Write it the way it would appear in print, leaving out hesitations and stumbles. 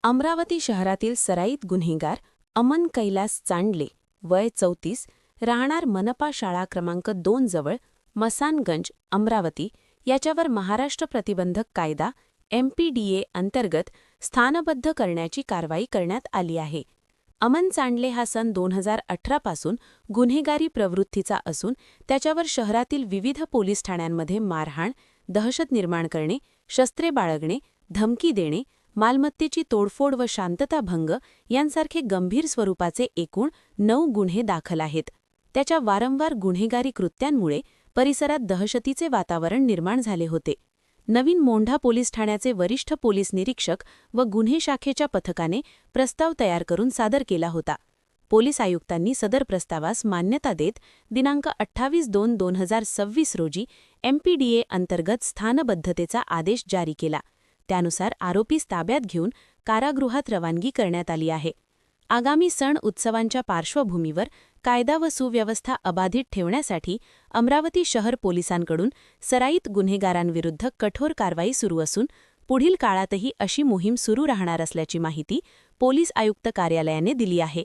अमरावती शहरातील सराईत गुन्हेगार अमन कैलास चांडले, वय 34, राहणार मनपा शाळा क्रमांक 2 जवळ मसानगंज, अमरावती, याच्यावर महाराष्ट्र प्रतिबंधक कायदा MPDA अंतर्गत स्थानबद्ध करण्याची कारवाई करण्यात आली आहे. अमन चांडले हा सन 2018 पासून गुन्हेगारी प्रवृत्तीचा असून त्याच्यावर शहरातील विविध पोलीस ठाण्यांमध्ये मारहाण, दहशत निर्माण करणे, शस्त्रे बाळगणे, धमकी देणे, मालमत्तेची तोडफोड व शांतताभंग यांसारखे गंभीर स्वरूपाचे एकूण 9 गुन्हे दाखल आहेत. त्याच्या वारंवार गुन्हेगारी कृत्यांमुळे परिसरात दहशतीचे वातावरण निर्माण झाले होते. नवीन मोंढा पोलीस ठाण्याचे वरिष्ठ पोलीस निरीक्षक व गुन्हे शाखेच्या पथकाने प्रस्ताव तयार करून सादर केला होता. पोलीस आयुक्तांनी सदर प्रस्तावास मान्यता देत दिनांक 28/2/2026 रोजी MPDA अंतर्गत स्थानबद्धतेचा आदेश जारी केला. त्यानुसार आरोपीस ताब्यात घेऊन कारागृहात रवानगी करण्यात आली आहे. आगामी सण उत्सवांच्या पार्श्वभूमीवर कायदा व सुव्यवस्था अबाधित ठेवण्यासाठी अमरावती शहर पोलिसांकडून सराईत गुन्हेगारांविरुद्ध कठोर कारवाई सुरू असून पुढील काळातही अशी मोहीम सुरू राहणार असल्याची माहिती पोलीस आयुक्त कार्यालयाने दिली आहे.